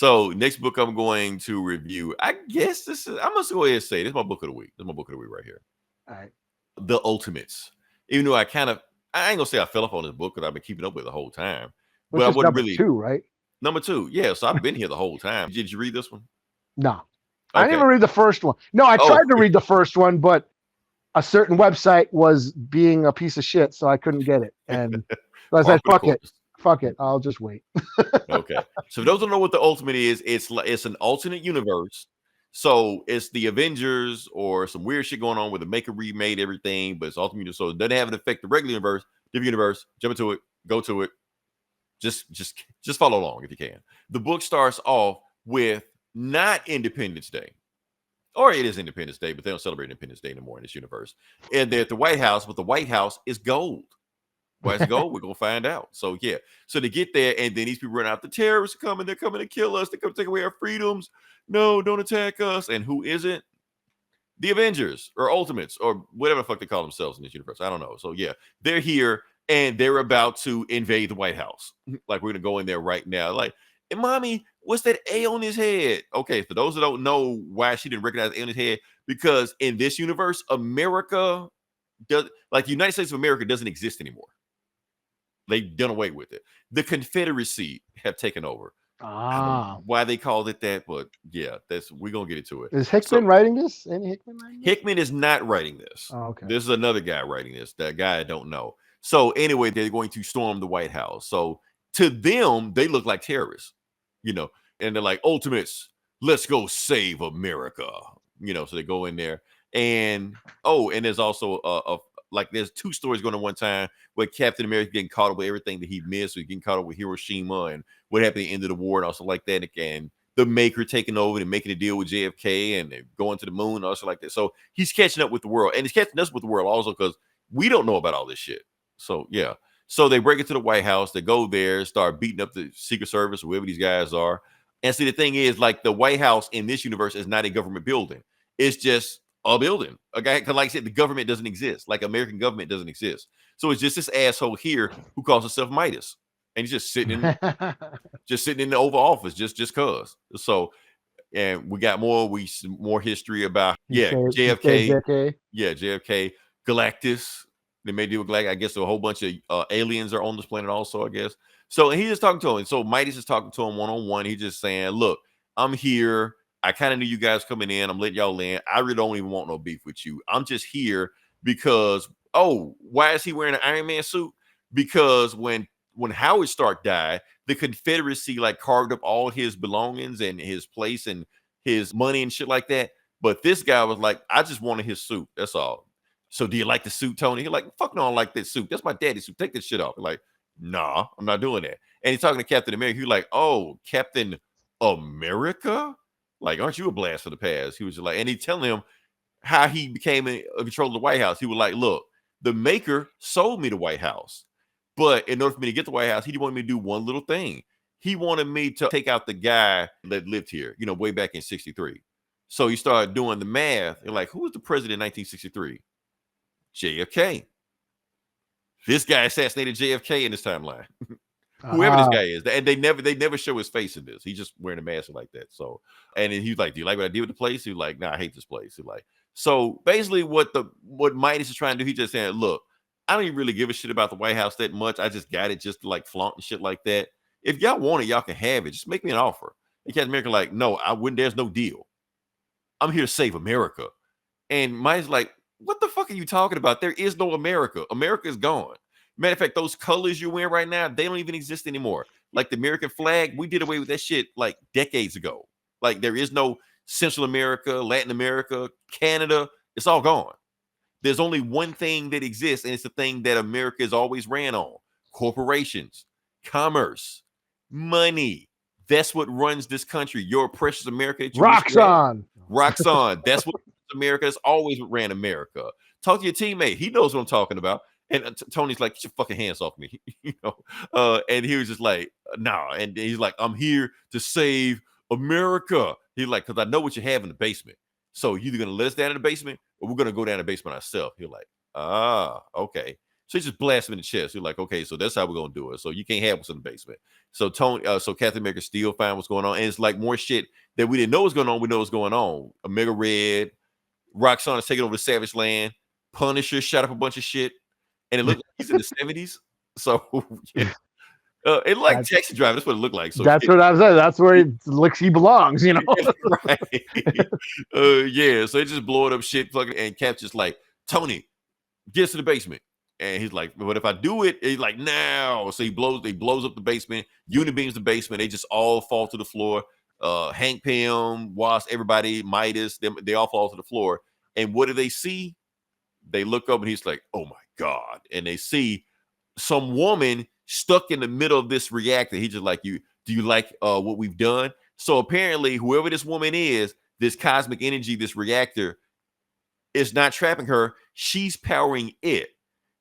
So next book I'm going to review, I guess I'm gonna go ahead and say this is my book of the week. This is my book of the week right here. All right. The Ultimates. Even though I ain't gonna say I fell off on this book because I've been keeping up with it the whole time, but Which I is wasn't number really two, right? number two. Yeah, so I've been here the whole time. Did you read this one? No. I didn't Okay. even read the first one. No, I Oh, tried to read the first one, but a certain website was being a piece of shit, so I couldn't get it. And so I par said, for the course. fuck it, I'll just wait. Okay. So for those who don't know what the Ultimate is, it's an alternate universe. So it's the Avengers or some weird shit going on where the Maker remade everything, but it's ultimate. So it doesn't have an effect the regular universe, different universe. Jump into it, go to it. Just follow along if you can. The book starts off with not Independence Day. Or it is Independence Day, but they don't celebrate Independence Day anymore in this universe. And they're at the White House, but the White House is gold. Why is it gold? We're gonna find out. So yeah. So they get there, and then these people run out. The terrorists are coming. They're coming to kill us. They're coming to take away our freedoms. No, don't attack us. And who isn't? The Avengers or Ultimates or whatever the fuck they call themselves in this universe. I don't know. So yeah, they're here and they're about to invade the White House. Like we're gonna go in there right now. Like, and mommy, what's that A on his head? Okay, for those that don't know why she didn't recognize A on his head, because in this universe, America does like the United States of America doesn't exist anymore. They've done away with it. The Confederacy have taken over. I don't know Ah, why they called it that, but yeah, that's we're gonna get into it. is So Hickman writing this? Any Hickman writing this? Hickman is not writing this. Oh, okay. This is another guy writing this. That guy I don't know. So anyway, they're going to storm the White House. So to them, they look like terrorists, you know, and they're like ultimates. Let's go save America, So they go in there, and and there's also like there's two stories going on one time where Captain America getting caught up with everything that he missed, or getting caught up with Hiroshima and what happened at the end of the war and also like that again the Maker taking over and making a deal with JFK and going to the moon and also like that. So he's catching up with the world, and he's catching us with the world also because we don't know about all this shit. So yeah, so they break into the White House. They go there, start beating up the Secret Service, whoever these guys are. And see, the thing is, like the White House in this universe is not a government building. It's just a building. Okay, because like I said, the government doesn't exist. Like American government doesn't exist. So it's just this asshole here who calls himself Midas, and he's just sitting in the Oval Office, just cause. So, and we got more history about He saved JFK, JK. JFK, Galactus. They may deal with Galactus. I guess a whole bunch of aliens are on this planet also. I guess so. And he's just talking to him. And so Midas is talking to him one on one. He's just saying, "Look, I'm here. I kind of knew you guys coming in. I'm letting y'all in. I really don't even want no beef with you. I'm just here because why is he wearing an Iron Man suit? Because when Howard Stark died, the Confederacy like carved up all his belongings and his place and his money and shit like that. But this guy was like, I just wanted his suit. That's all. So do you like the suit, Tony? He's like, fuck no, I don't like this suit. That's my daddy's suit. Take this shit off. Like, nah, I'm not doing that. And he's talking to Captain America. He's like, oh, Captain America? Like, aren't you a blast for the past? He was just like, and he's telling him how he became in control of the White House. He was like, look, the Maker sold me the White House. But in order for me to get the White House, he wanted me to do one little thing. He wanted me to take out the guy that lived here, way back in 63. So he started doing the math. And like, who was the president in 1963? JFK. This guy assassinated JFK in this timeline. Whoever this guy is. And they never show his face in this. He's just wearing a mask like that. So, and then he's like, do you like what I did with the place? He's like, nah, I hate this place. He's like, so basically what Midas is trying to do, he's just saying, look, I don't even really give a shit about the White House that much. I just got it just to like flaunt and shit like that. If y'all want it, y'all can have it. Just make me an offer. And Captain America like, no, I wouldn't. There's no deal. I'm here to save America. And Midas like, what the fuck are you talking about? There is no America. America is gone. Matter of fact, those colors you're wearing right now, they don't even exist anymore. Like the American flag, we did away with that shit like decades ago. Like there is no Central America, Latin America, Canada. It's all gone. There's only one thing that exists, and it's the thing that America has always ran on: corporations, commerce, money. That's what runs this country. Your precious America that you wish you had. Roxxon. Roxxon. That's what America has always ran America. Talk to your teammate. He knows what I'm talking about. And Tony's like, get your fucking hands off me. And he was just like, nah. And he's like, I'm here to save America. He's like, because I know what you have in the basement. So you're either going to let us down in the basement or we're going to go down in the basement ourselves. He's like, okay. So he just blasts him in the chest. You're like, okay, so that's how we're gonna do it. So you can't have what's in the basement. So so Captain America still find what's going on, and it's like more shit that we didn't know was going on. We know what's going on. Omega Red, Roxxon is taking over the Savage Land. Punisher shot up a bunch of shit, and it looked like he's in the 70s. So yeah. It like Taxi Driver. That's what it looked like. So that's what I was saying. That's where he belongs, you know. Right. Yeah. So they just blowing up shit, fucking, and Cap's just like, Tony, get to the basement. And he's like, but if I do it, he's like, now. So he blows up the basement, unibeams the basement, they just all fall to the floor. Hank Pym, Wasp, everybody, Midas, they all fall to the floor. And what do they see? They look up and he's like, oh my God. And they see some woman stuck in the middle of this reactor. He's just like, do you like what we've done? So apparently, whoever this woman is, this cosmic energy, this reactor, is not trapping her. She's powering it.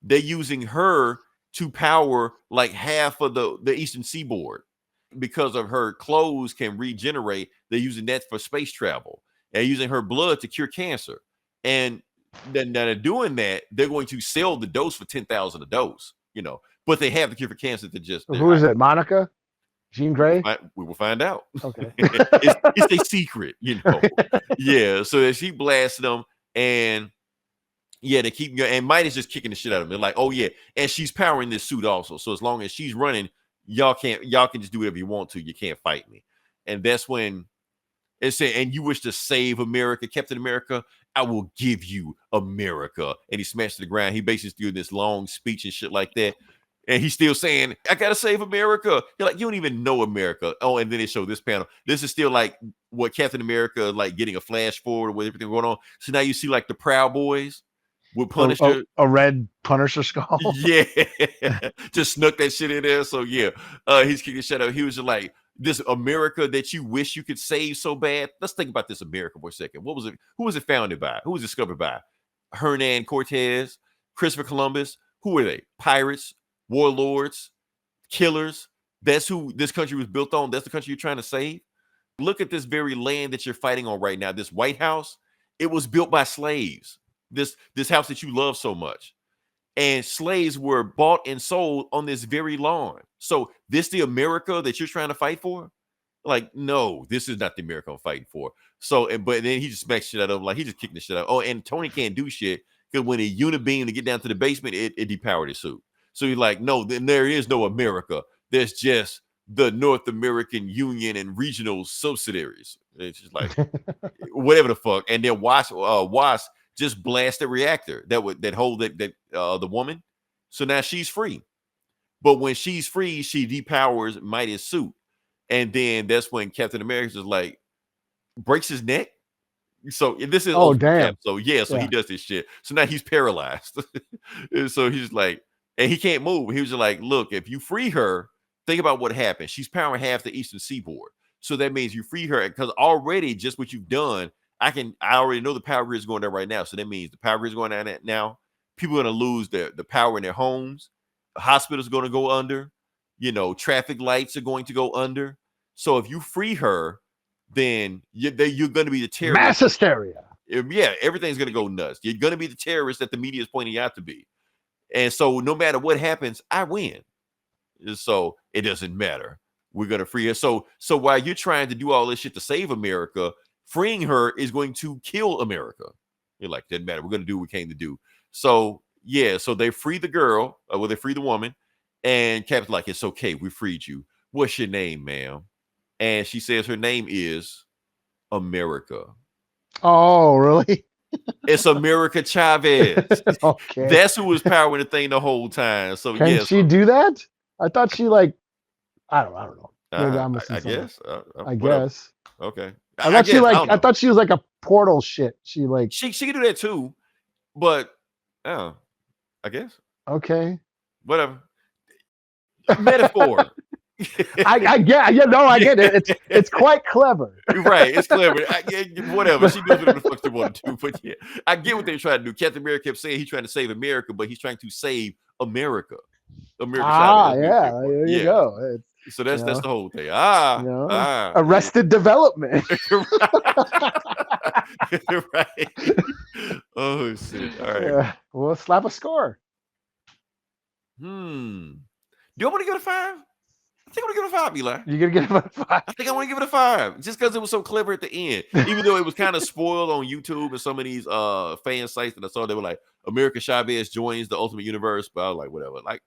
They're using her to power like half of the eastern seaboard. Because of her clothes can regenerate, they're using that for space travel. They're using her blood to cure cancer. And then they're doing that, they're going to sell the dose for $10,000 a dose, you know. But they have the cure for cancer to just. Who is it? Monica? Jean Grey? We will find out. Okay. it's a secret, you know. Yeah. So she blasts them, and yeah, they keep going. And Midas just kicking the shit out of them. They're like, oh yeah, and she's powering this suit also. So as long as she's running, y'all can just do whatever you want to. You can't fight me. And that's when it said, and you wish to save America, Captain America, I will give you America. And he smashed to the ground. He basically doing this long speech and shit like that. And he's still saying, I gotta save America. You're like, you don't even know America. Oh, and then they show this panel. This is still like what Captain America, like getting a flash forward with everything going on. So now you see like the Proud Boys with Punisher. A red Punisher skull. Yeah. Just snuck that shit in there. So yeah, he's kicking shit out. He was just like, this America that you wish you could save so bad. Let's think about this America for a second. What was it? Who was it founded by? Who was it discovered by? Hernan Cortez, Christopher Columbus. Who were they? Pirates, warlords, killers. That's who this country was built on. That's the country you're trying to save. Look at this very land that you're fighting on right now. This White House, it was built by slaves. This house that you love so much. And slaves were bought and sold on this very lawn. So this the America that you're trying to fight for? Like, no, this is not the America I'm fighting for. So, but then he just smacks shit out of him. Like, he just kicking the shit out. Oh, and Tony can't do shit because when he unibeam to get down to the basement, it depowered his suit. So he's like, no, then there is no America. There's just the North American Union and regional subsidiaries. It's just like, whatever the fuck. And then Wasp just blast the reactor that hold the woman. So now she's free. But when she's free, she depowers Mighty's suit. And then that's when Captain America is like breaks his neck. So this is damn. So yeah, so he does this shit. So now he's paralyzed. And so he's like, and he can't move. He was just like, look, if you free her, think about what happened. She's powering half the eastern seaboard. So that means you free her because already just what you've done. I already know the power grid is going down right now. So that means the power grid is going down now. People are going to lose the power in their homes. The hospitals are going to go under. You know, traffic lights are going to go under. So if you free her, then you're going to be the terrorist. Mass hysteria. Yeah, everything's going to go nuts. You're going to be the terrorist that the media is pointing out to be. And so no matter what happens, I win. So it doesn't matter. We're going to free her. So while you're trying to do all this shit to save America, freeing her is going to kill America. You're like, doesn't matter. We're going to do what we came to do. So yeah, so they free the girl. They free the woman. And Captain's like, it's okay. We freed you. What's your name, ma'am? And she says her name is America. Oh, really? It's America Chavez. Okay. That's who was powering the thing the whole time. So can she do that? I thought she I don't know. I guess. I guess. Okay. I thought she was like a portal shit. She can do that too, but I guess. Okay. Whatever. Metaphor. I get it. It's quite clever. Right, it's clever. Whatever. She does whatever the fuck she want to do. But yeah, I get what they're trying to do. Captain America kept saying he's trying to save America, but he's trying to save America. There you go. So that's the whole thing. Arrested Development. Right. Oh shit. All right. We'll slap a score. Do you want to give it a 5? I think I'm gonna give it a 5, Eli. You're gonna give it a 5. I think I want to give it a 5 just because it was so clever at the end. Even though it was kind of spoiled on YouTube and some of these fan sites that I saw, they were like, America Chavez joins the Ultimate Universe, but I was like, whatever. Like,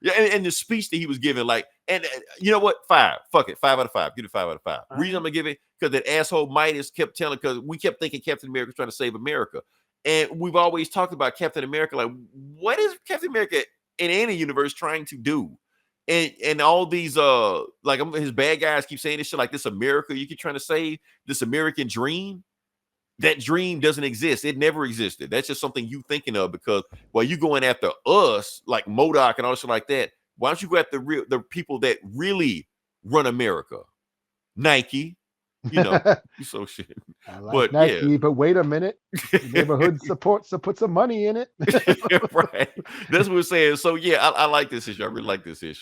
yeah, and the speech that he was giving, like, and you know what? 5. Fuck it. 5 out of 5. Give it 5 out of 5. Reason I'm gonna give it because that asshole Midas kept telling, because we kept thinking Captain America was trying to save America. And we've always talked about Captain America. Like, what is Captain America in any universe trying to do? And all these like his bad guys keep saying this shit like this America you keep trying to save, this American dream. That dream doesn't exist. It never existed. That's just something you thinking of because while you going after us like MODOK and all this shit like that, why don't you go after the people that really run America? Nike, you know, you so shit. I like But Nike, yeah. but wait a minute. The neighborhood supports, so put some money in it. Right. That's what we're saying. So yeah, I like this issue. I really like this issue.